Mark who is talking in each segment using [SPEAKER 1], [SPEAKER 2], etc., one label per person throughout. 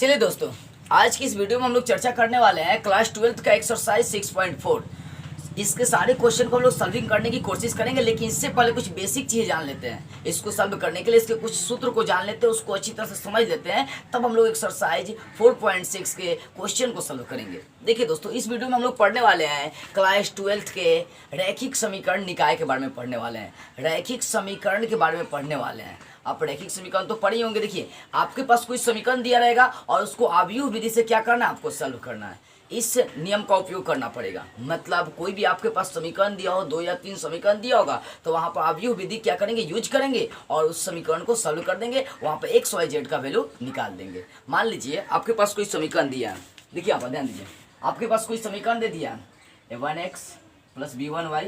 [SPEAKER 1] चलिए दोस्तों, आज की इस वीडियो में हम लोग चर्चा करने वाले हैं क्लास 12 का एक्सरसाइज 6.4। इसके सारे क्वेश्चन को हम लोग सॉल्विंग करने की कोशिश करेंगे, लेकिन इससे पहले कुछ बेसिक चीज़ें जान लेते हैं। इसको सॉल्व करने के लिए इसके कुछ सूत्र को जान लेते हैं, उसको अच्छी तरह से समझ लेते हैं, तब हम लोग एक्सरसाइज 4.6 के क्वेश्चन को सॉल्व करेंगे। देखिए दोस्तों, इस वीडियो में हम लोग पढ़ने वाले हैं क्लास 12 के रैखिक समीकरण निकाय के बारे में पढ़ने वाले हैं। रैखिक समीकरण के बारे में पढ़ने वाले हैं। आप रैखिक समीकरण तो पढ़े होंगे। देखिए, आपके पास कोई समीकरण दिया रहेगा और उसको आव्यूह विधि से क्या करना है, आपको सॉल्व करना है। इस नियम का उपयोग करना पड़ेगा। मतलब कोई भी आपके पास समीकरण दिया हो, 2 या 3 समीकरण दिया होगा, तो वहां पर आव्यूह विधि क्या करेंगे, यूज करेंगे और उस समीकरण को सॉल्व कर देंगे। वहां पर एक्स वाई जेड का वैल्यू निकाल देंगे। मान लीजिए आपके पास कोई समीकरण दिया है। देखिए, आप ध्यान दीजिए, आपके पास कोई समीकरण दे दिया है 1x plus b1y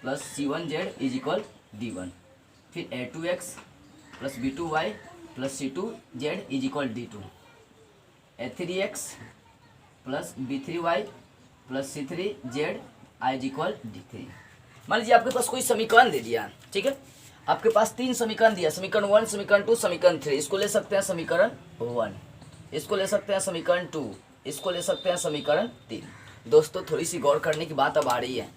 [SPEAKER 1] plus c1z is equal d1, फिर a2x plus b2y plus c2z is equal d2, a3x plus b3y plus c3z is equal d3। मान लीजिए आपके पास कोई समीकरण दे दिया, ठीक है। आपके पास 3 समीकरण दिया, समीकरण 1, समीकरण 2, समीकरण 3। इसको ले सकते हैं समीकरण 1, इसको ले सकते हैं समीकरण 2, इसको ले सकते हैं समीकरण 3। दोस्तों, थोड़ी सी गौर करने की बात अब आ रही है।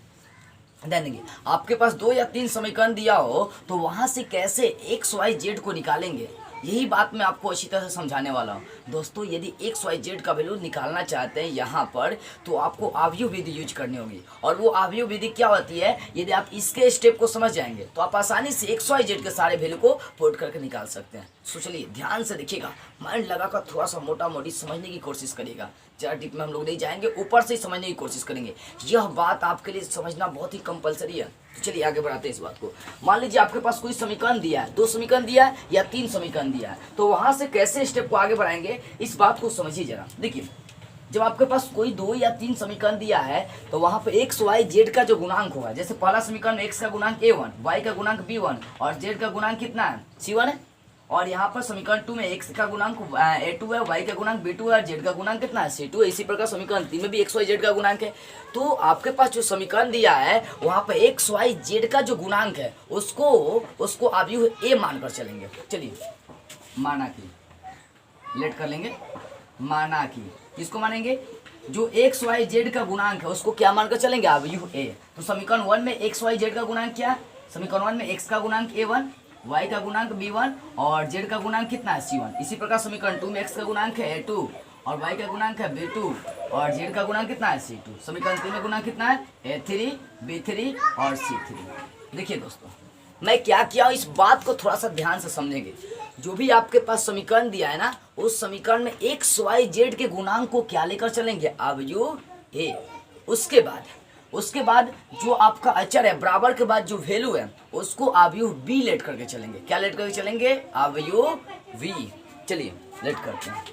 [SPEAKER 1] ध्यान देंगे, आपके पास 2 या 3 समीकरण दिया हो तो वहां से कैसे एक्स वाई जेड को निकालेंगे, यही बात मैं आपको अच्छी तरह से समझाने वाला हूँ। दोस्तों, यदि एक्स वाई जेड का वैल्यू निकालना चाहते हैं यहाँ पर, तो आपको आव्यूह विधि यूज करनी होगी। और वो आव्यूह विधि क्या होती है, यदि आप इसके स्टेप को समझ जाएंगे तो आप आसानी से एक्स वाई जेड के सारे वैल्यू को पुट करके निकाल सकते हैं। सो चलिए ध्यान से देखिएगा, माइंड लगाकर थोड़ा सा मोटा मोटी समझने की कोशिश करिएगा। ज़्यादा डीप में हम लोग नहीं जाएंगे, ऊपर से ही समझने की कोशिश करेंगे। यह बात आपके लिए समझना बहुत ही कंपलसरी है। तो चलिए आगे बढ़ाते हैं इस बात को। मान लीजिए आपके पास कोई समीकरण दिया है, 2 समीकरण दिया है या 3 समीकरण दिया है, तो वहां से कैसे स्टेप को आगे बढ़ाएंगे, इस बात को समझिए जरा। देखिए, जब आपके पास कोई 2 या 3 समीकरण दिया है तो वहां पे एक्स वाई जेड का जो गुणांक होगा, जैसे पहला समीकरण एक्स का गुणांक a1, वाई का गुणांक b1 और जेड का गुणांक कितना है, c1 है। और यहाँ पर समीकरण 2 में एक्स का गुणांक a2 है, वाई का गुणांक b2 है और जेड का गुणांक कितना है, c2 है। इसी प्रकार समीकरण 3 में भी एक्स वाई जेड का गुणांक है। तो आपके पास जो समीकरण दिया है वहाँ पर एक्स वाई जेड का जो गुणांक है उसको आव्यूह a मानकर चलेंगे। चलिए, माना कि लेट कर लेंगे, माना कि किसको मानेंगे, जो एक्स वाई जेड का गुणांक है उसको क्या मानकर चलेंगे, आव्यूह a। तो समीकरण 1 में एक्स वाई जेड का गुणांक क्या है, समीकरण 1 में एक्स का गुणांक a1, y का गुणांक b1 और z का गुणांक कितना है, c1। इसी प्रकार समीकरण 2 में x का गुणांक है a2 और y का गुणांक है b2 और z का गुणांक कितना है, c2। समीकरण 3 में गुणांक कितना है, a3, b3 और c3। देखिए दोस्तों, मैं क्या किया हूँ, इस बात को थोड़ा सा ध्यान से समझेंगे। जो भी आपके पास समीकरण दिया है ना, उस समीकरण में एक्स वाई जेड के गुणांक को क्या लेकर चलेंगे, आव्यूह a। उसके बाद जो आपका अचर है, बराबर के बाद जो वैल्यू है, उसको आव्यूह b लेट करके चलेंगे। क्या लेट करके चलेंगे, आव्यूह v। चलिए लेट करते हैं।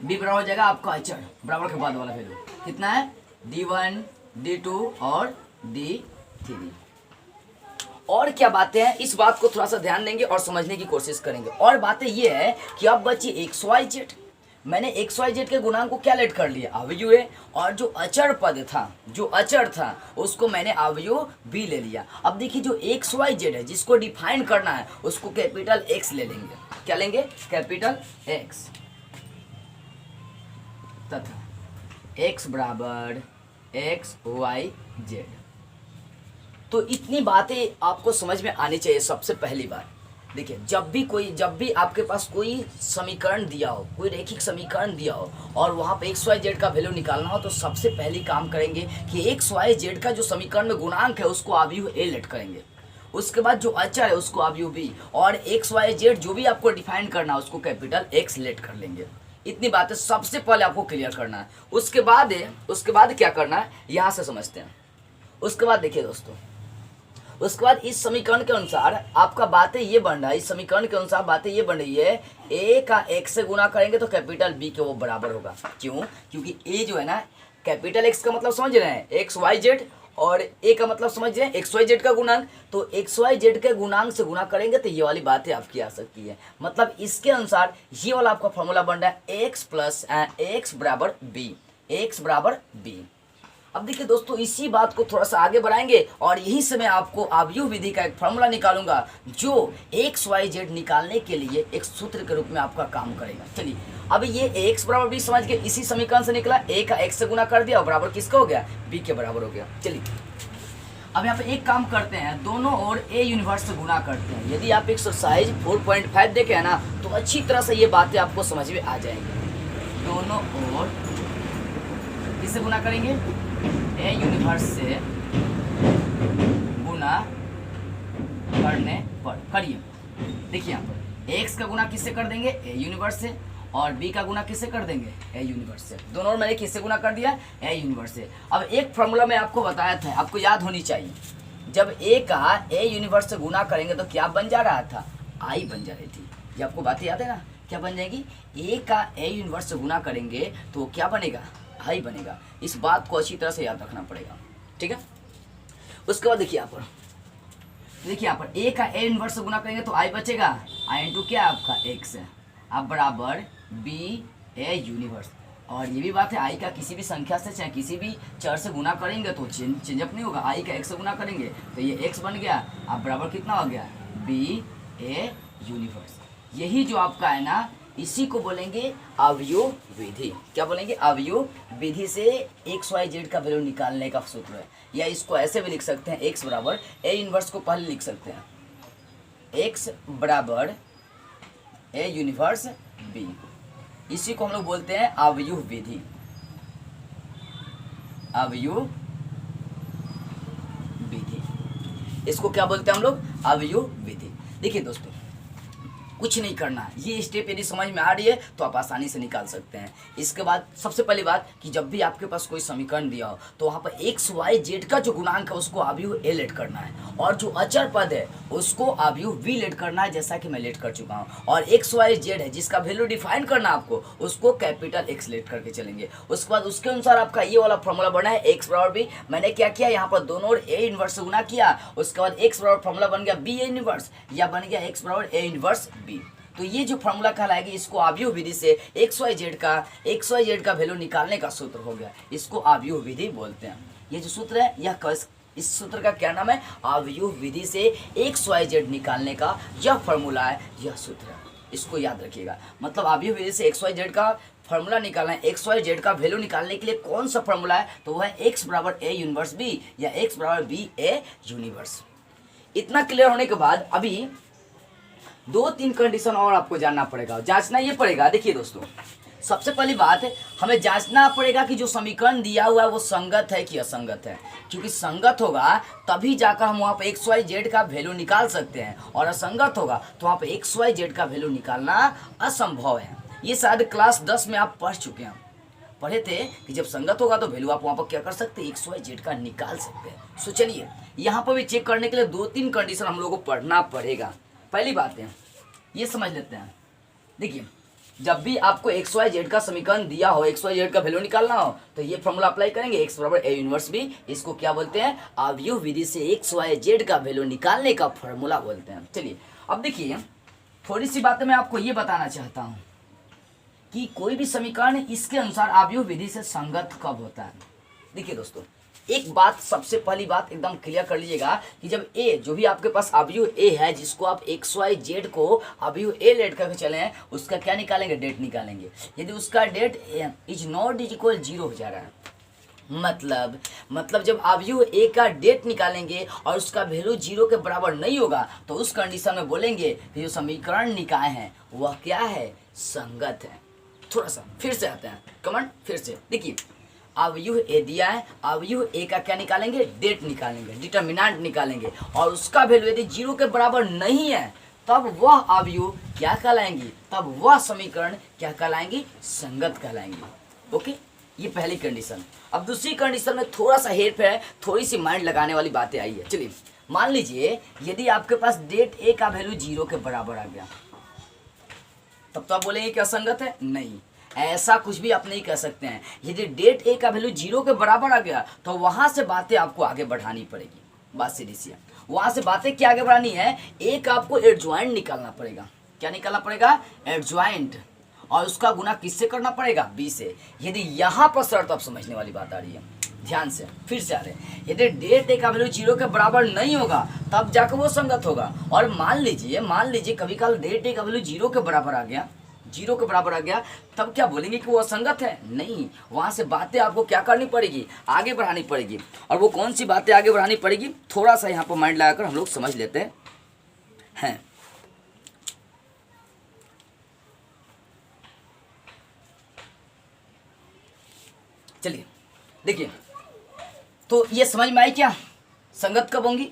[SPEAKER 1] b बराबर हो जाएगा आपका अचर, बराबर के बाद वाला वैल्यू कितना है, d1, d2 और d3। और क्या बातें हैं, इस बात को थोड़ा सा ध्यान देंगे और समझने की कोशिश करेंगे। और बातें ये है कि अब बची एक्स वाई जेड। मैंने एक्स वाई जेड के गुणांक को क्या लेट कर लिया, आव्यूह a। और जो अचर पद था, जो अचर था, उसको मैंने आव्यूह b ले लिया। अब देखिए, जो एक्स वाई जेड है जिसको डिफाइन करना है, उसको कैपिटल एक्स ले लेंगे। क्या लेंगे, कैपिटल एक्स, तथा एक्स बराबर एक्स वाई जेड। तो इतनी बातें आपको समझ में आनी चाहिए। सबसे पहली बात देखिए, जब भी आपके पास कोई समीकरण दिया हो, कोई रैखिक समीकरण दिया हो और वहाँ पे एक्स वाई जेड का वैल्यू निकालना हो, तो सबसे पहले काम करेंगे कि एक्स वाई जेड का जो समीकरण में गुणांक है उसको आव्यूह a लेट करेंगे। उसके बाद जो अचर है उसको आव्यूह b, और एक्स वाई जेड जो भी आपको डिफाइन करना है उसको कैपिटल एक्स लेट कर लेंगे। इतनी बातें सबसे पहले आपको क्लियर करना है। उसके बाद क्या करना है, यहाँ से समझते हैं। उसके बाद देखिए दोस्तों, उसके बाद इस समीकरण के अनुसार आपका बातें ये बन रहा है, इस समीकरण के अनुसार बातें ये बन रही है, a का x से गुना करेंगे तो कैपिटल b के वो बराबर होगा। क्यों, क्योंकि a जो है ना, कैपिटल x का मतलब समझ रहे हैं, एक्स वाई जेड, और a का मतलब समझ रहे हैं एक्स वाई जेड का गुणांक। तो एक्स वाई जेड के गुणांक से गुना करेंगे तो ये वाली बातें आपकी आ सकती है। मतलब इसके अनुसार ये वाला आपका फॉर्मूला बन रहा है x प्लस एक्स बराबर b, एक्स बराबर b। अब देखिए दोस्तों, इसी बात को थोड़ा सा आगे बढ़ाएंगे और यही से मैं आपको आव्यूह विधि का एक फॉर्मूला निकालूंगा जो एक्स वाई जेड निकालने के लिए एक सूत्र के रूप में आपका काम करेगा। चलिए, अब ये एक्स बराबर बी समझ गए, इसी समीकरण से निकला, ए का एक्स से गुना कर दिया और बराबर किसका हो गया, बी के बराबर हो गया। चलिए, अब यहाँ पे एक काम करते हैं, दोनों ओर ए यूनिवर्स से गुना करते हैं। यदि आप एक्सरसाइज 4.5 देखे है ना, तो अच्छी तरह से ये बातें आपको समझ में आ जाएंगी। दोनों ओर किससे गुना करेंगे, ए यूनिवर्स से गुना करने पर, करिए। देखिए यहाँ पर एक्स का गुना किससे कर देंगे, ए यूनिवर्स से, और बी का गुना किससे कर देंगे, ए यूनिवर्स से। दोनों ओर मैंने किससे गुना कर दिया, ए यूनिवर्स से। अब एक फॉर्मूला मैं आपको बताया था, आपको याद होनी चाहिए, जब ए का ए यूनिवर्स से गुना करेंगे तो क्या बन जा रहा था, आई बन जा रही थी। ये आपको बातें याद है ना, क्या बन जाएगी, ए का ए यूनिवर्स से गुना करेंगे तो क्या बनेगा, आई बनेगा। इस बात को अच्छी तरह से याद रखना पड़ेगा, ठीक है। उसके बाद देखिए यहाँ पर ए का ए इनवर्स से गुना करेंगे तो आई बचेगा, आई इंटू क्या आपका एक्स है, अब बराबर बी ए यूनिवर्स। और ये भी बात है, आई का किसी भी संख्या से चाहे किसी भी चर से गुना करेंगे तो चेंजअप नहीं होगा। आई का एक्स से गुना करेंगे तो ये एक्स बन गया, अब बराबर कितना हो गया, बी ए यूनिवर्स। यही जो आपका है ना, इसी को बोलेंगे अवयव विधि। क्या बोलेंगे, अवयव विधि से एक्स वाई जेड का वैल्यू निकालने का सूत्र है। या इसको ऐसे भी लिख सकते हैं, एक्स बराबर ए इनवर्स को पहले लिख सकते हैं, एक्स बराबर ए यूनिवर्स बी। इसी को हम लोग बोलते हैं अवयव विधि, अवयव विधि। इसको क्या बोलते हैं हम लोग, अवयव विधि। देखिए दोस्तों, कुछ नहीं करना, ये स्टेप यदि समझ में आ रही है तो आप आसानी से निकाल सकते हैं। इसके बाद सबसे पहली बात कि जब भी आपके पास कोई समीकरण दिया हो तो वहाँ पर एक्स वाई जेड का जो गुणांक है उसको अवयव ए लेट करना है, और जो अचर पद है उसको अवयव वी लेट करना है, जैसा कि मैं लेट कर चुका हूँ। और एक्स वाई जेड है जिसका वैल्यू डिफाइन करना आपको, उसको कैपिटल एक्स लेट करके चलेंगे। उसके बाद उसके अनुसार आपका ये वाला फॉर्मूला बना है, एक्स बराबर बी। मैंने क्या किया, यहाँ पर दोनों ओर ए इनवर्स से गुना किया, उसके बाद एक्स बराबर फॉर्मूला बन गया बी ए इनवर्स, या बन गया एक्स बराबर ए इनवर्स बी। तो ये जो फॉर्मूला कहलाएगी, इसको अवयव विधि से एक्स वाई जेड का वैल्यू निकालने का सूत्र हो गया, इसको अवयव विधि बोलते हैं। ये जो सूत्र है, यह इस सूत्र का क्या नाम है, अवयव विधि से एक्स वाई जेड निकालने का यह फॉर्मूला है, यह सूत्र है। इसको याद रखिएगा, मतलब अवयव विधि से एक्स वाई जेड का फॉर्मूला निकालना है। एक्स वाई जेड का वैल्यू निकालने के लिए कौन सा फॉर्मूला है, तो वह है एक्स बराबर ए यूनिवर्स बी, या एक्स बराबर बी ए यूनिवर्स। इतना क्लियर होने के बाद अभी 2-3 कंडीशन और आपको जानना पड़ेगा, जांचना ये पड़ेगा। देखिए दोस्तों, सबसे पहली बात है, हमें जांचना पड़ेगा कि जो समीकरण दिया हुआ है वो संगत है कि असंगत है, क्योंकि संगत होगा तभी जाकर हम वहाँ पे एक्स वाई जेड का वैल्यू निकाल सकते हैं, और असंगत होगा तो वहाँ पे एक्स वाई जेड का वैल्यू निकालना असंभव है। ये शायद क्लास 10 में आप पढ़ चुके हैं, पढ़े थे कि जब संगत होगा तो वैल्यू आप वहाँ पर क्या कर सकते हैं, एक्स वाई जेड का निकाल सकते हैं। सो चलिए, यहाँ पर भी चेक करने के लिए 2-3 कंडीशन हम लोग को पढ़ना पड़ेगा। पहली बात है, ये समझ लेते हैं। देखिए, जब भी आपको एक्स वाई जेड का समीकरण दिया हो, एक्स वाई जेड का वैल्यू निकालना हो, तो ये फॉर्मूला अप्लाई करेंगे, एक्स बराबर ए यूनिवर्स बी। इसको क्या बोलते हैं, अवयव विधि से एक्स वाई जेड का वैल्यू निकालने का फॉर्मूला बोलते हैं। चलिए, अब देखिए, थोड़ी सी बातें मैं आपको ये बताना चाहता हूँ कि कोई भी समीकरण इसके अनुसार अवयव विधि से संगत कब होता है। देखिए दोस्तों, एक बात, सबसे पहली बात एकदम क्लियर कर लीजिएगा कि जब ए, जो भी आपके पास अवयव ए है, जिसको आप एक्स वाई जेड को अवयव ए लेट करके चले हैं, उसका क्या निकालेंगे, डेट निकालेंगे। यदि उसका det is not is equal 0 हो जा रहा है, मतलब जब अवयव ए का डेट निकालेंगे और उसका वैल्यू 0 के बराबर नहीं होगा, तो उस कंडीशन में बोलेंगे कि जो समीकरण निकाय हैं वह क्या है, संगत है। थोड़ा सा फिर से आते हैं, कमेंट फिर से देखिए, अवयव ए दिया है, अवयव ए का क्या निकालेंगे, डेट निकालेंगे, डिटर्मिनेंट निकालेंगे, और उसका वैल्यू यदि 0 के बराबर नहीं है, तब वह अवयव क्या कहलाएंगी, तब वह समीकरण क्या कहलाएंगी, संगत कहलाएंगी। ओके, ये पहली कंडीशन। अब दूसरी कंडीशन में थोड़ा सा हेर फेर है, थोड़ी सी माइंड लगाने वाली बातें आई है। चलिए, मान लीजिए यदि आपके पास डेट ए का वैल्यू 0 के बराबर आ गया, तब तो आप बोलेंगे कि असंगत है, नहीं, ऐसा कुछ भी आप नहीं कह सकते हैं। यदि डेट ए का वैल्यू 0 के बराबर आ गया तो वहां से बातें आपको आगे बढ़ानी पड़ेगी। बात सीधी सी है, वहां से बातें क्या आगे बढ़ानी है, एक आपको एडजॉइंट निकालना पड़ेगा। क्या निकालना पड़ेगा, एडजॉइंट। और उसका गुना किससे करना पड़ेगा, बी से। यदि यहाँ पर शर्त अब समझने वाली बात आ रही है, ध्यान से फिर से आ रहे हैं। यदि डेट ए का वैल्यू 0 के बराबर नहीं होगा तब जाकर वो संगत होगा। और मान लीजिए कभी कल डेट ए का वैल्यू 0 के बराबर आ गया, 0 के बराबर आ गया, तब क्या बोलेंगे कि वो असंगत है? नहीं, वहाँ से बातें आपको क्या करनी पड़ेगी, आगे बढ़ानी पड़ेगी। और वो कौन सी बातें आगे बढ़ानी पड़ेगी, थोड़ा सा यहाँ पर माइंड लगाकर हम लोग समझ लेते हैं। चलिए देखिए, तो ये समझ में आई क्या, संगत कब होंगी,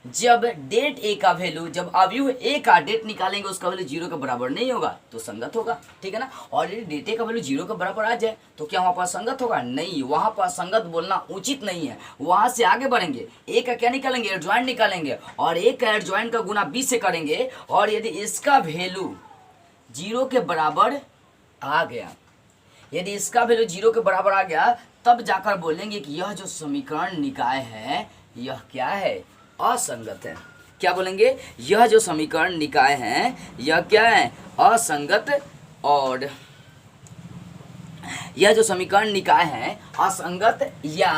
[SPEAKER 1] जब डेट ए का वैल्यू, जब अवयव ए का डेट निकालेंगे उसका वैल्यू 0 के बराबर नहीं होगा तो संगत होगा, ठीक है ना। और यदि डेट ए का वैल्यू 0 के बराबर आ जाए तो क्या वहाँ पर संगत होगा? नहीं, वहाँ पर संगत बोलना उचित नहीं है। वहाँ से आगे बढ़ेंगे, ए का क्या निकालेंगे, एडजॉइंट निकालेंगे, और ए का एडजॉइंट का गुना बी से करेंगे। और यदि इसका वैल्यू 0 के बराबर आ गया, यदि इसका वैल्यू 0 के बराबर आ गया, तब जाकर बोलेंगे कि यह जो समीकरण निकाय है यह क्या है, असंगत है। क्या बोलेंगे, यह जो समीकरण निकाय है यह क्या है, असंगत। और यह जो समीकरण निकाय है असंगत या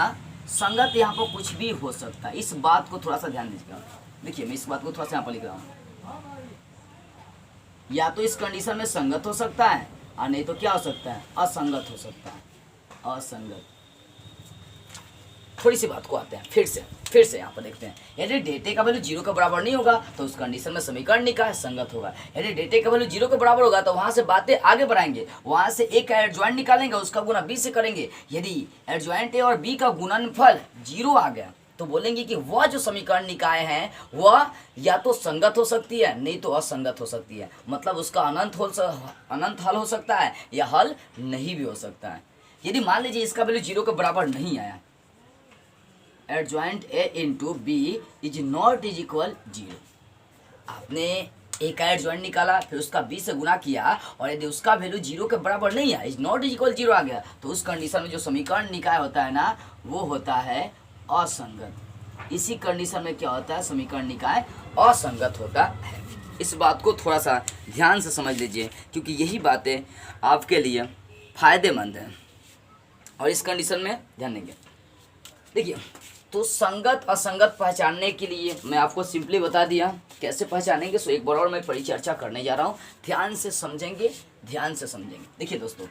[SPEAKER 1] संगत, यहाँ पर कुछ भी हो सकता है। इस बात को थोड़ा सा ध्यान दीजिएगा। देखिए मैं इस बात को थोड़ा सा यहाँ पर लिख रहा हूँ, या तो इस कंडीशन में संगत हो सकता है और नहीं तो क्या हो सकता है, असंगत हो सकता है, असंगत। थोड़ी सी बात को आते हैं फिर से यहाँ पर देखते हैं। यदि डेटे का वैल्यू 0 के बराबर नहीं होगा तो उस कंडीशन में समीकरण निकाय संगत होगा। यदि डेटे का वैल्यू 0 के बराबर होगा तो वहाँ से बातें आगे बढ़ाएंगे, वहाँ से ए का एडजॉइंट निकालेंगे, उसका गुना बी से करेंगे। यदि एडजॉइंट ए और बी का गुणनफल 0 आ गया तो बोलेंगे कि वह जो समीकरण निकाय है वह या तो संगत हो सकती है नहीं तो असंगत हो सकती है। मतलब उसका अनंत हल हो सकता है या हल नहीं भी हो सकता है। यदि मान लीजिए इसका वैल्यू 0 के बराबर नहीं आया, adjoint A into B is not is equal 0, आपने ए का एडजॉइंट निकाला, फिर उसका बी से गुना किया, और यदि उसका वैल्यू 0 के बराबर नहीं आया, इज नॉट इज इक्वल 0 आ गया, तो उस कंडीशन में जो समीकरण निकाय होता है ना वो होता है असंगत। इसी कंडीशन में क्या होता है, समीकरण निकाय असंगत होता है। इस बात को थोड़ा सा ध्यान से समझ लीजिए क्योंकि यही बातें आपके लिए फायदेमंद हैं। और इस कंडीशन में ध्यान देंगे। देखिए, तो संगत असंगत पहचानने के लिए मैं आपको सिंपली बता दिया कैसे पहचानेंगे। सो एक बार और मैं परिचर्चा करने जा रहा हूँ, ध्यान से समझेंगे। देखिए दोस्तों,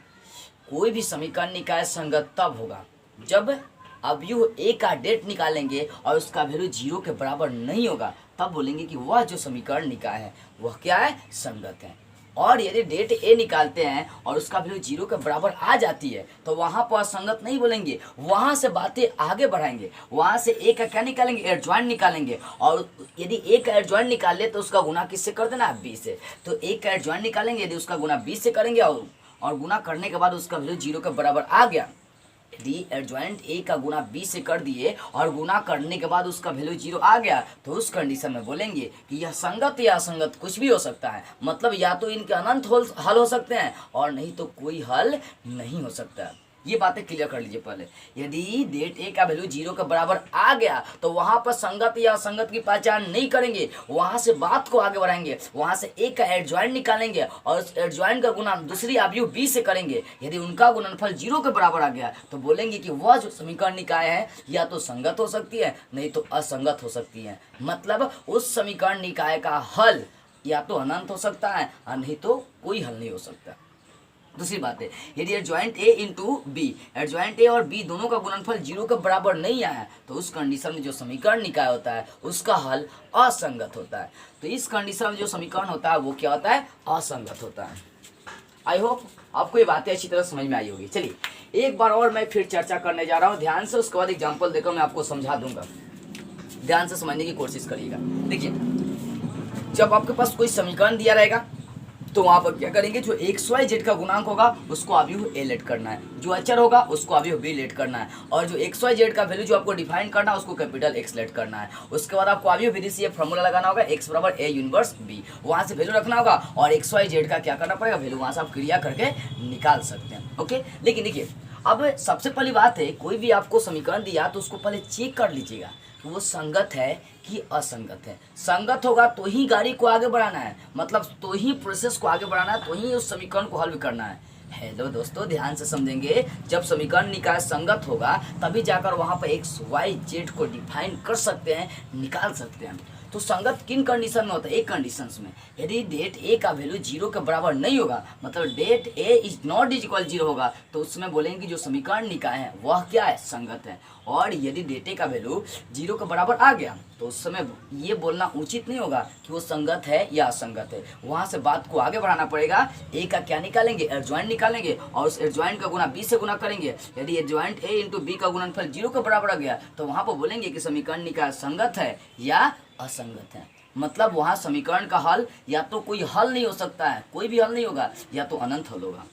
[SPEAKER 1] कोई भी समीकरण निकाय संगत तब होगा जब अवयव ए का डेट निकालेंगे और उसका वैल्यू 0 के बराबर नहीं होगा, तब बोलेंगे कि वह जो समीकरण निकाय है वह क्या है, संगत है। और यदि डेट ए निकालते हैं और उसका वैल्यू 0 के बराबर आ जाती है तो वहाँ पर असंगत नहीं बोलेंगे, वहाँ से बातें आगे बढ़ाएंगे, वहाँ से ए का क्या निकालेंगे, एडजॉइंट निकालेंगे। और यदि ए का एडजॉइंट निकाले तो उसका गुना किससे कर देना, बी से। तो ए का एडजॉइंट निकालेंगे, यदि उसका गुना बी से करेंगे और गुना करने के बाद उसका वैल्यू 0 के बराबर आ गया, यदि एडजॉइंट ए का गुना बी से कर दिए और गुना करने के बाद उसका वैल्यू 0 आ गया, तो उस कंडीशन में बोलेंगे कि यह संगत या असंगत कुछ भी हो सकता है। मतलब या तो इनके अनंत हल हो सकते हैं और नहीं तो कोई हल नहीं हो सकता है। ये बातें क्लियर कर लीजिए पहले। यदि डेट ए का वैल्यू 0 के बराबर आ गया तो वहाँ पर संगत या असंगत की पहचान नहीं करेंगे, वहाँ से बात को आगे बढ़ाएंगे, वहाँ से ए का एडजॉइंट निकालेंगे और उस एडजॉइंट का गुना दूसरी अवयव बी से करेंगे। यदि उनका गुणनफल 0 के बराबर आ गया तो बोलेंगे कि वह जो समीकरण निकाय है या तो संगत हो सकती है नहीं तो असंगत हो सकती है। मतलब उस समीकरण निकाय का हल या तो अनंत हो सकता है और नहीं तो कोई हल नहीं हो सकता। दूसरी बात है, यदि adjoint A into B, adjoint A और बी दोनों का गुणनफल 0 के बराबर नहीं आया तो उस कंडीशन में जो समीकरण निकाय होता है उसका हल असंगत होता है। तो इस कंडीशन में जो समीकरण होता है वो क्या होता है, असंगत होता है। आई होप आपको ये बातें अच्छी तरह समझ में आई होगी। चलिए एक बार और मैं फिर चर्चा करने जा रहा हूँ ध्यान से, उसके बाद एग्जाम्पल देकर मैं आपको समझा दूंगा। ध्यान से समझने की कोशिश करिएगा। देखिए, जब आपके पास कोई समीकरण दिया रहेगा तो वहाँ पर क्या करेंगे, जो XYZ का गुणांक होगा उसको अवयव ए लेट करना है, जो अचर होगा उसको अवयव बी लेट करना है, और जो XYZ का वैल्यू जो आपको डिफाइन करना है उसको कैपिटल X लेट करना है। उसके बाद आपको अवयव विधि से ये फॉर्मूला लगाना होगा, X बराबर A इनवर्स B, वहाँ से वैल्यू रखना होगा और XYZ का क्या करना पड़ेगा, वैल्यू वहाँ से आप क्रिया करके निकाल सकते हैं। ओके, लेकिन देखिए अब सबसे पहली बात है, कोई भी आपको समीकरण दिया तो उसको पहले चेक कर लीजिएगा कि वो संगत है कि असंगत है। संगत होगा तो ही गाड़ी को आगे बढ़ाना है, मतलब तो ही प्रोसेस को आगे बढ़ाना है, तो ही उस समीकरण को हल भी करना है। हेलो दोस्तों, ध्यान से समझेंगे। जब समीकरण निकाय संगत होगा तभी जाकर वहाँ पर एक्स वाई जेड को डिफाइन कर सकते हैं, निकाल सकते हैं। तो संगत किन कंडीशन में होता है? एक कंडीशन में, यदि डेट ए का वैल्यू जीरो के बराबर नहीं होगा, मतलब det A is not is equal zero होगा, तो उसमें बोलेंगे जो समीकरण निकाय है वह क्या है? संगत है। और यदि डेट ए का वैल्यू जीरो के बराबर आ गया तो उस समय ये बोलना उचित नहीं होगा कि वो संगत है या असंगत है। वहाँ से बात को आगे बढ़ाना पड़ेगा। ए का क्या निकालेंगे? एडजॉइंट निकालेंगे और उस एडजॉइंट का गुना बी से गुना करेंगे। यदि एडजॉइंट ए इंटू बी का गुणनफल जीरो के बराबर आ गया तो वहाँ पर बोलेंगे कि समीकरण निकाय संगत है या असंगत है। मतलब वहाँ समीकरण का हल या तो कोई हल नहीं हो सकता है, कोई भी हल नहीं होगा, या तो अनंत हल होगा।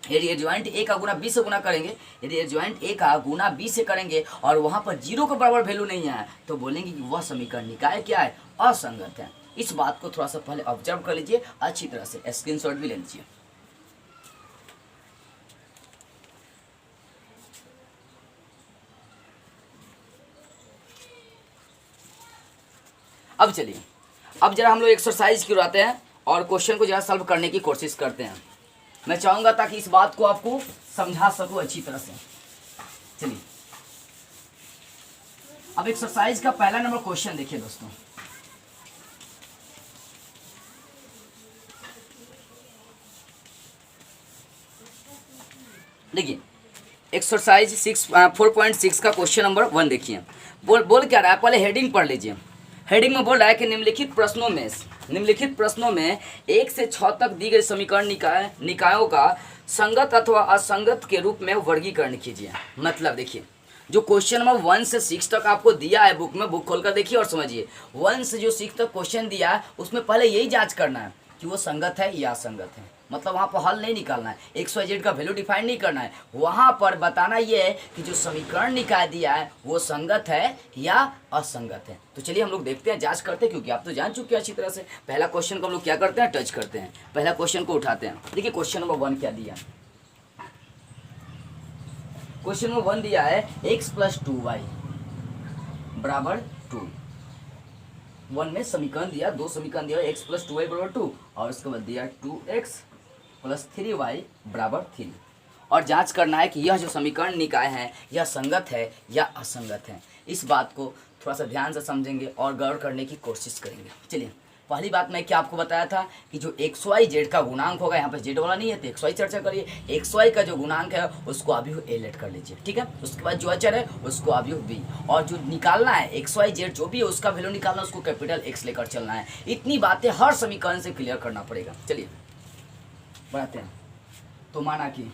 [SPEAKER 1] यदि एडजॉइंट ए का गुना बी से गुना करेंगे, यदि एडजॉइंट ए का गुना बी से करेंगे और वहाँ पर जीरो के बराबर वैल्यू नहीं है तो बोलेंगे कि वह समीकरण निकाय क्या है? असंगत है। इस बात को थोड़ा सा पहले ऑब्जर्व कर लीजिए, अच्छी तरह से स्क्रीनशॉट भी ले लीजिए। अब चलिए, अब जरा हम लोग एक्सरसाइज की आते हैं और क्वेश्चन को जरा सॉल्व करने की कोशिश करते हैं। मैं चाहूंगा ताकि इस बात को आपको समझा सकूं अच्छी तरह से। चलिए, अब एक्सरसाइज का पहला नंबर क्वेश्चन देखिए दोस्तों। देखिए, एक्सरसाइज 4.6 का क्वेश्चन नंबर 1 देखिए। बोल क्या रहा है? पहले हेडिंग पढ़ लीजिए। हेडिंग में बोल रहा है कि निम्नलिखित प्रश्नों में 1 से 6 तक दी गई समीकरण निकायों का संगत अथवा असंगत के रूप में वर्गीकरण कीजिए। मतलब देखिए, जो क्वेश्चन नंबर 1 से 6 तक आपको दिया है बुक में, बुक खोलकर देखिए और समझिए। 1 से जो 6 तक क्वेश्चन दिया है उसमें पहले यही जांच करना है कि वो संगत है या असंगत है। मतलब वहाँ पर हल नहीं निकालना है, एक्स वाई जेड का वैल्यू डिफाइन नहीं करना है। वहाँ पर बताना ये है कि जो समीकरण निकाय दिया है वो संगत है या असंगत है। तो चलिए हम लोग देखते हैं, जांच करते हैं, क्योंकि आप तो जान चुके हैं अच्छी तरह से। पहला क्वेश्चन को हम लोग क्या करते हैं? टच करते हैं। पहला क्वेश्चन को उठाते हैं। देखिए क्वेश्चन नंबर 1 क्या दिया। क्वेश्चन नंबर 1 दिया है x प्लस 2y बराबर 2। 1 में समीकरण दिया, 2 समीकरण दिया, x प्लस 2y बराबर 2 और उसके बाद दिया 2x प्लस 3y बराबर 3। और जांच करना है कि यह जो समीकरण निकाय है यह संगत है या असंगत है। इस बात को थोड़ा सा ध्यान से समझेंगे और गौर करने की कोशिश करेंगे। चलिए, पहली बात मैं क्या आपको बताया था कि जो एक्स वाई जेड का गुणांक होगा, यहाँ पर जेड वाला नहीं है तो एक्स वाई चर्चा करिए। एक्स वाई का जो गुणांक है उसको अभी ए लेट कर लीजिए, ठीक है। उसके बाद जो अचर है उसको अभी बी, और जो निकालना है एक्स वाई जेड जो भी है उसका वैल्यू निकालना, उसको कैपिटल एक्स लेकर चलना है। इतनी बातें हर समीकरण से क्लियर करना पड़ेगा। चलिए बढ़ाते हैं। तो माना कि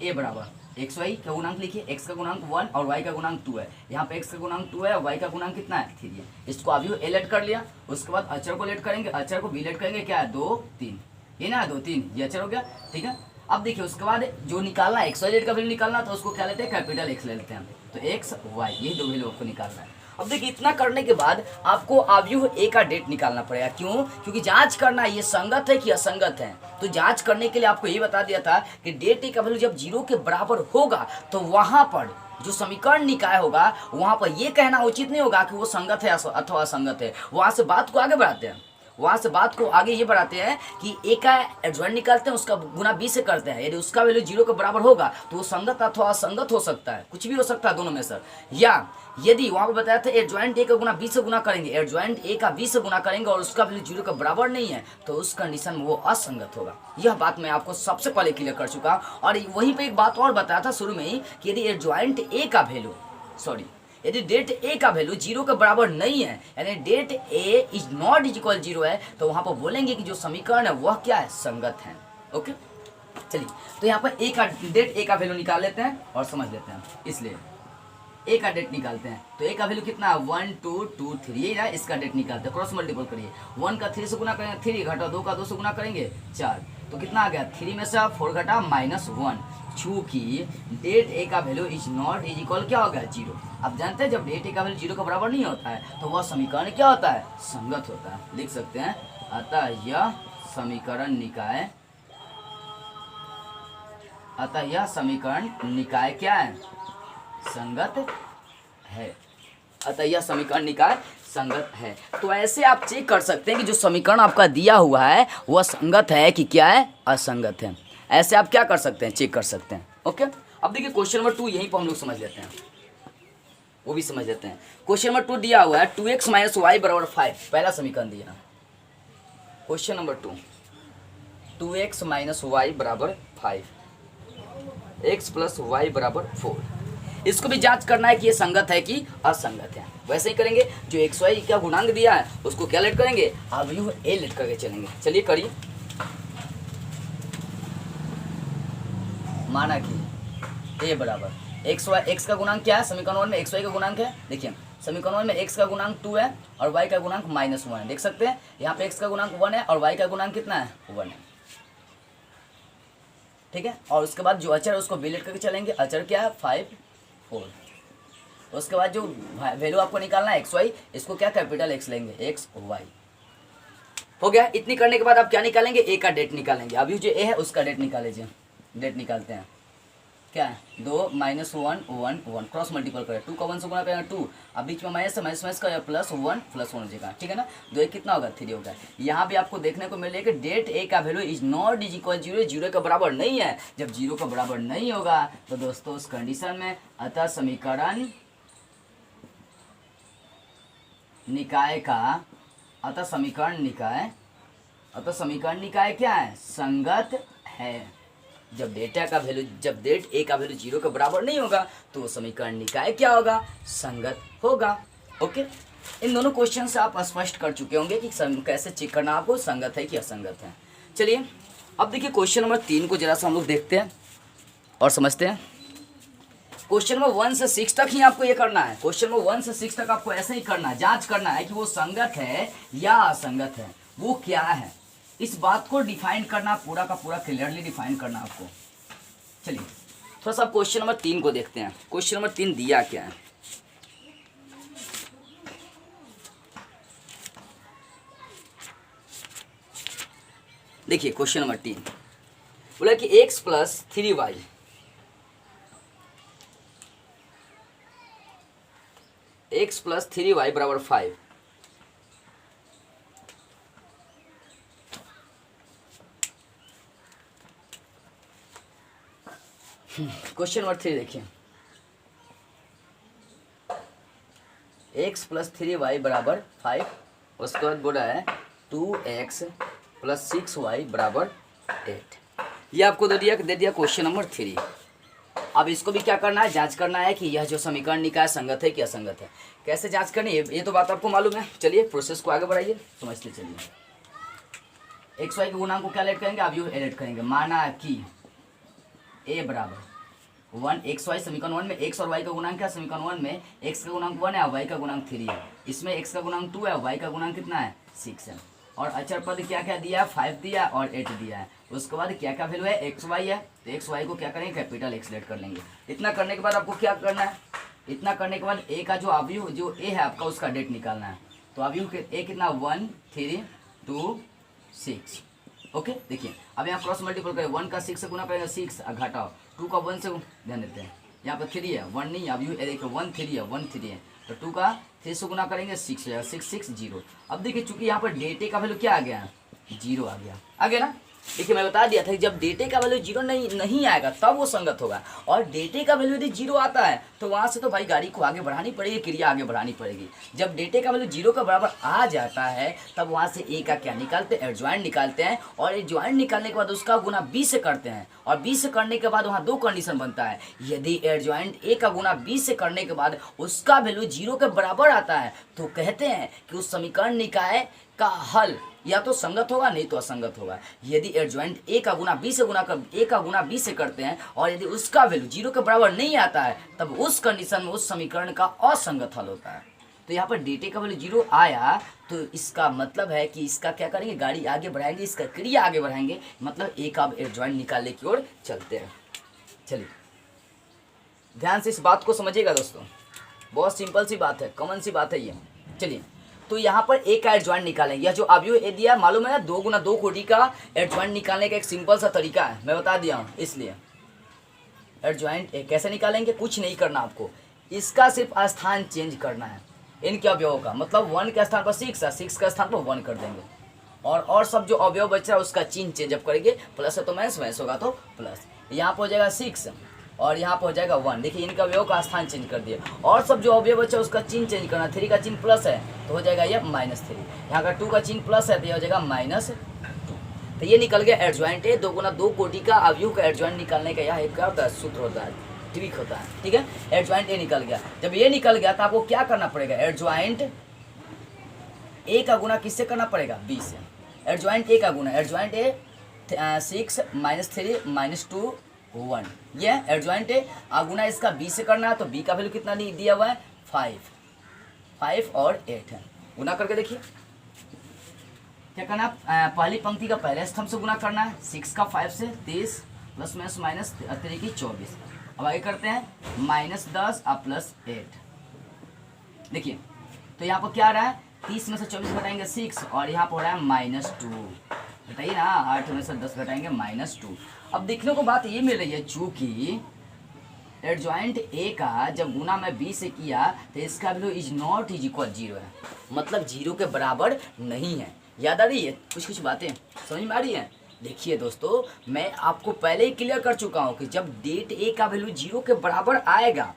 [SPEAKER 1] ए बराबर एक्स वाई का गुणांक लिखिए, एक्स का गुणांक 1 और वाई का गुणांक 2 है। यहाँ पे एक्स का गुणांक 2 है और वाई का गुणांक कितना है? 3 है। इसको अभी ए लेट कर लिया। उसके बाद अचर को लेट करेंगे, अचर को बी लेट करेंगे। क्या है? 2 3, ये ना 2 3, ये अचर हो गया, ठीक है। अब देखिए उसके बाद जो निकालना है एक्स वाई जेड का वैल्यू निकालना, तो उसको क्या लेते हैं? कैपिटल एक्स ले लेते हैं। तो एक्स वाई ये दो वैल्यू आपको निकालना है। अब देखिए इतना करने के बाद आपको अवयव ए का डेट निकालना पड़ेगा। क्यों? क्योंकि जांच करना है ये संगत है कि असंगत है। तो जांच करने के लिए आपको ये बता दिया था कि डेट ए का वैल्यू जब 0 के बराबर होगा तो वहां पर जो समीकरण निकाय होगा वहां पर यह कहना उचित नहीं होगा कि वो संगत है अथवा असंगत है। वहां से बात को आगे बढ़ाते हैं, वहां से बात को आगे ये बढ़ाते हैं कि ए का एडजॉइंट निकालते हैं, उसका गुना बी से करते हैं। यदि उसका वैल्यू 0 के बराबर होगा तो वो संगत अथवा असंगत हो सकता है, कुछ भी हो सकता है दोनों में सर। या यदि वहां पर बताया था एडजॉइंट ए का गुना बी से गुना करेंगे, एडजॉइंट ए का बी से गुना करेंगे और उसका वैल्यू 0 के बराबर नहीं है, तो उस कंडीशन में वो असंगत होगा। यह बात मैं आपको सबसे पहले क्लियर कर चुका। और वहीं पे एक बात और बताया था शुरू में ही कि यदि एडजॉइंट ए का वैल्यू यदि डेट ए का वैल्यू 0 के बराबर नहीं है, यानी det A is not is equal 0 है, तो वहां पर बोलेंगे कि जो समीकरण है वह क्या है? संगत है। ओके, चलिए तो यहाँ पर डेट ए का वैल्यू निकाल लेते हैं और समझ लेते हैं। इसलिए ए का डेट निकालते हैं। तो ए का वैल्यू कितना है? 1 2 2 3 है। इसका डेट निकालते हैं, क्रॉस मल्टीपल करिए। 1 का 3 से गुना करेंगे 3, घटा 2 का 2 से गुना करेंगे 4, तो कितना आ गया? 3 में से 4 घटा -1। चूंकि डेट ए का value is not is equal क्या हो गया? 0। अब जानते हैं जब डेट ए का वैल्यू 0 के बराबर नहीं होता है तो वह समीकरण क्या होता है? संगत होता है। लिख सकते हैं, अतः यह समीकरण निकाय अतः यह समीकरण निकाय क्या है, संगत है। अतः यह समीकरण निकाय संगत है। तो ऐसे आप चेक कर सकते हैं कि जो समीकरण आपका दिया हुआ है वह संगत है कि क्या है, असंगत है। ऐसे आप क्या कर सकते हैं, चेक कर सकते हैं। ओके, अब देखिए क्वेश्चन नंबर 2 यहीं पर हम लोग समझ लेते हैं, वो भी समझ लेते हैं। क्वेश्चन नंबर 2 दिया हुआ है 2x - y = 5, पहला समीकरण दिया। Question number 2 2x - y = 5, x + y = 4। इसको भी जांच करना है कि ये संगत है कि असंगत है। वैसे ही करेंगे, जो एक्स वाई का गुणांक दिया है उसको क्या लेट करेंगे, अब यू ए लेट करके चलेंगे। चलिए करिए। माना कि ए बराबर एक्स वाई, एक्स का गुणांक क्या है समीकरण 1 में, एक्स वाई का गुणांक है। देखिए समीकरण 1 में एक्स का गुणांक 2 है और वाई का गुणांक -1 है। देख सकते हैं यहाँ पे एक्स का गुणांक 1 है और वाई का गुणांक कितना है, 1 है। ठीक है, और उसके बाद जो अचर है उसको बी लेट करके चलेंगे। अचर क्या है, 5 4। उसके बाद जो वैल्यू आपको निकालना है एक्स वाई, इसको क्या कैपिटल एक्स लेंगे, एक्स वाई। हो गया। इतनी करने के बाद आप क्या निकालेंगे, ए का डेट निकालेंगे। अभी जो ए है उसका डेट निकाल लीजिए। डेट निकालते हैं, क्या है 2 - 1 1 1, क्रॉस मल्टीपल करें, 2 का 1 से गुणा करेंगे 2, अब बीच में माइनस है, माइनस का +1 हो जाएगा। ठीक है ना, 2 1 कितना होगा, 3 होगा। यहाँ भी आपको देखने को मिलेगा कि डेट ए का value is not is equal 0, 0 के बराबर नहीं है। जब 0 का बराबर नहीं होगा तो दोस्तों उस कंडीशन में अतः समीकरण निकाय का, अतः समीकरण निकाय क्या है, संगत है। जब डेटा का वैल्यू, जब डेट ए का वैल्यू 0 के बराबर नहीं होगा तो वो समीकरण निकाय क्या होगा, संगत होगा। ओके, इन दोनों क्वेश्चन से आप स्पष्ट कर चुके होंगे कि कैसे चेक करना आपको संगत है कि असंगत है। चलिए अब देखिए क्वेश्चन नंबर 3 को जरा सा हम लोग देखते हैं और समझते हैं। क्वेश्चन नंबर 1 से 6 तक ही आपको ये करना है। क्वेश्चन नंबर 1 से 6 तक आपको ऐसे ही करना है, जांच करना है कि वो संगत है या असंगत है, वो क्या है, इस बात को डिफाइन करना, पूरा का पूरा क्लियरली डिफाइन करना आपको। चलिए थोड़ा सा क्वेश्चन नंबर 3 को देखते हैं। क्वेश्चन नंबर 3 दिया क्या है, देखिए क्वेश्चन नंबर 3 बोला कि x + 3y + 3y = 5। Question number 3 देखिए, x + 3y = 5, उसके बाद बोला है 2x + 6y = 8। ये आपको दे दिया क्वेश्चन नंबर 3। अब इसको भी क्या करना है, जांच करना है कि यह जो समीकरण निकाय संगत है कि असंगत है। कैसे जांच करनी है, ये तो बात आपको मालूम है। चलिए प्रोसेस को आगे बढ़ाइए, समझते चलिए। एक्स वाई के गुणांक को क्या लेट करेंगे, आप यू एड करेंगे। माना कि ए बराबर 1, एक्स वाई समीकरण 1 में एक्स और वाई का गुणांक क्या, समीकरण 1 में एक्स का गुणांक 1 है और वाई का गुणांक 3 है। इसमें एक्स का गुणांक 2 है और वाई का गुणांक कितना है, 6 है। और अचर पद क्या क्या दिया है, 5 दिया और 8 दिया है। उसके बाद क्या क्या वैल्यू है, एक्स वाई है, तो एक्स वाई को क्या करेंगे, कैपिटल एक्स लेट कर लेंगे। इतना करने के बाद आपको क्या करना है, इतना करने के बाद ए का जो अवयव जो ए है आपका, उसका डेट निकालना है। तो अवयव ए कितना, 1 3 2 6। ओके, देखिए अब यहाँ क्रॉस मल्टीपल करें, 1 का 6 से गुना करेंगे 6, घटाओ 2 का 1 से ध्यान देते हैं, यहाँ पर 3 है 1 नहीं, अब यू देखिए 1 3 है 1 3 है, तो 2 का 3 से गुना करेंगे 6 हो जाएगा, 6 6 0। अब देखिए चूंकि यहाँ पर डेटे का वैल्यू क्या आ गया, 0 आ गया ना। देखिए मैं बता दिया था कि जब डेटे का वैल्यू 0 नहीं आएगा तब वो संगत होगा, और डेटे का वैल्यू यदि 0 आता है तो वहाँ से तो भाई गाड़ी को आगे बढ़ानी पड़ेगी, क्रिया आगे बढ़ानी पड़ेगी। जब डेटे का वैल्यू 0 के बराबर आ जाता है तब वहाँ से ए का क्या निकालते हैं, एडजॉइंट निकालते हैं, और एडजॉइंट निकालने के बाद उसका गुना बी से करते हैं, और बी से करने के बाद वहाँ 2 कंडीशन बनता है। यदि एडजॉइंट ए का गुना बी से करने के बाद उसका वैल्यू 0 के बराबर आता है तो कहते हैं कि उस समीकरण निकाय का हल या तो संगत होगा नहीं तो असंगत होगा। यदि एडजॉइंट ए का गुना बी से करते हैं और यदि उसका वैल्यू 0 के बराबर नहीं आता है तब उस कंडीशन में उस समीकरण का असंगत हल होता है। तो यहाँ पर डेटे का वैल्यू 0 आया तो इसका मतलब है कि इसका क्या करेंगे, गाड़ी आगे बढ़ाएंगे, इसका क्रिया आगे बढ़ाएंगे, मतलब ए का एडजॉइंट निकालने की ओर चलते हैं। चलिए ध्यान से इस बात को समझिएगा दोस्तों, बहुत सिंपल सी बात है, कॉमन सी बात है ये। चलिए तो यहाँ पर ए का एडजॉइंट निकालेंगे, या जो अवयव ए दिया मालूम है ना, 2 गुना 2 कोटि का एडजॉइंट निकालने का एक सिंपल सा तरीका है, मैं बता दिया हूँ। इसलिए एडजॉइंट ए कैसे निकालेंगे, कुछ नहीं करना आपको, इसका सिर्फ स्थान चेंज करना है इनके अवयवों का। मतलब 1 के स्थान पर 6 है, 6 के स्थान पर 1 कर देंगे, और सब जो अवयव बच रहा है उसका चिन्ह चेंज अप करेंगे। प्लस है तो माइनस, माइनस होगा तो प्लस। यहाँ पर हो जाएगा 6 और यहाँ पर हो जाएगा 1। देखिए इनका अवयव का स्थान चेंज कर दिया, और सब जो अवयव बचा उसका चिन्ह चेंज करना। 3 का चिन्ह प्लस है तो हो जाएगा ये -3, यहाँ का 2 का चिन्ह प्लस है तो यह हो जाएगा -2। तो ये निकल गया एडजॉइंट ए। 2 गुना 2 कोटि का अवयव का एडजॉइंट निकालने का यह एक क्या होता है, सूत्र होता है, ट्रिक होता है। ठीक है, एडजॉइंट ए निकल गया। जब ये निकल गया तो आपको क्या करना पड़ेगा, एडजॉइंट ए का गुना किससे करना पड़ेगा, बी से। एडजॉइंट ए का गुना, एडजॉइंट ए 6 -3 -2 1, ये एडजॉइंट ए। गुना इसका बी से करना है तो बी का वैल्यू कितना दिया हुआ है, 5 और 8 है। गुना करके देखिए क्या करना है, पहली पंक्ति का पहले स्तंभ से गुना करना है। 6 का 5 से 30 प्लस माइनस -3 की 24। अब आगे करते हैं -10 और +8। देखिए तो यहाँ पर क्या आ रहा है, 30 में से 24 घटाएंगे 6 और यहाँ पर हो रहा है -2। बताइए ना, 8 में से 10 घटाएंगे -2। अब देखने को बात ये मिल रही है, चूँकि एडजॉइंट ए का जब गुना में बी से किया तो इसका value is not is equal 0 है, मतलब 0 के बराबर नहीं है। याद आ रही है, कुछ बातें समझ में आ रही है। देखिए दोस्तों, मैं आपको पहले ही क्लियर कर चुका हूँ कि जब डेट ए का वैल्यू 0 के बराबर आएगा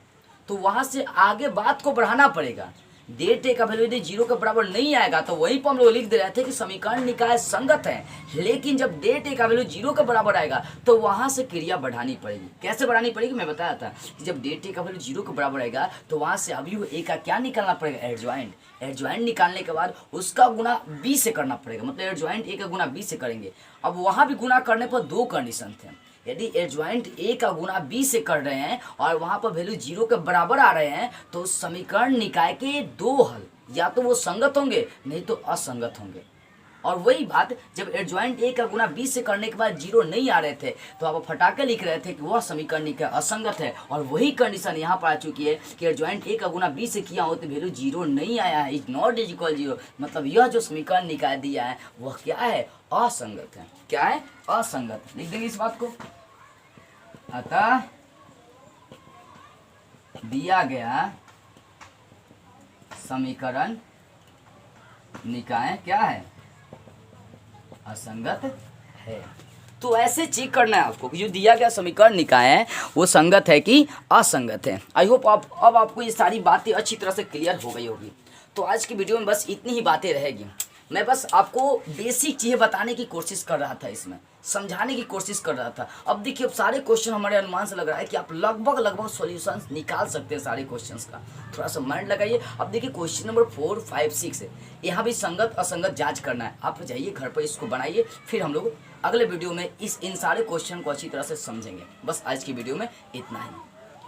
[SPEAKER 1] तो वहाँ से आगे बात को बढ़ाना पड़ेगा। डेट ए का वैल्यू यदि 0 के बराबर नहीं आएगा तो वहीं पर हम लोग लिख दे रहे थे कि समीकरण निकाय संगत है, लेकिन जब डेट ए का वैल्यू 0 के बराबर आएगा तो वहां से क्रिया बढ़ानी पड़ेगी। कैसे बढ़ानी पड़ेगी, मैं बताया था कि जब डेट ए का वैल्यू 0 के बराबर आएगा तो वहां से अवयव ए का क्या निकालना पड़ेगा, एडजॉइंट। एडजॉइंट निकालने के बाद उसका गुना बी से करना पड़ेगा, मतलब एडजॉइंट ए का गुना बी से करेंगे। अब वहां भी गुना करने पर 2 कंडीशन थे। यदि एडजॉइंट ए का गुना बी से कर रहे हैं और वहां पर वैल्यू 0 के बराबर आ रहे हैं तो समीकरण निकाय के 2 हल या तो वो संगत होंगे नहीं तो असंगत होंगे। और वही बात जब एडजॉइंट ए का गुना बी से करने के बाद 0 नहीं आ रहे थे तो आप फटाके लिख रहे थे कि वह समीकरण निकाय असंगत है, और वही कंडीशन यहाँ पर आ चुकी है कि एडजॉइंट ए का गुना बी से किया हो तो वैल्यू 0 नहीं आया है, इज नॉट इज इक्वल 0, मतलब यह जो समीकरण निकाय दिया है वह क्या है, असंगत है। क्या है, असंगत। लिख देंगे इस बात को। अतः दिया गया समीकरण निकाय क्या है, असंगत है। तो ऐसे चेक करना है आपको कि जो दिया गया समीकरण निकाय है वो संगत है कि असंगत है। आई होप अब आपको ये सारी बातें अच्छी तरह से क्लियर हो गई होगी। तो आज की वीडियो में बस इतनी ही बातें रहेगी। मैं बस आपको बेसिक चीज़ें बताने की कोशिश कर रहा था, इसमें समझाने की कोशिश कर रहा था। अब देखिए, अब सारे क्वेश्चन हमारे अनुमान से लग रहा है कि आप लगभग सॉल्यूशन निकाल सकते हैं सारे क्वेश्चंस का। थोड़ा सा माइंड लगाइए। अब देखिए क्वेश्चन नंबर 4, 5, 6 है, यहाँ भी संगत असंगत जांच करना है। आप जाइए घर पर इसको बनाइए, फिर हम लोग अगले वीडियो में इन सारे क्वेश्चन को अच्छी तरह से समझेंगे। बस आज की वीडियो में इतना ही।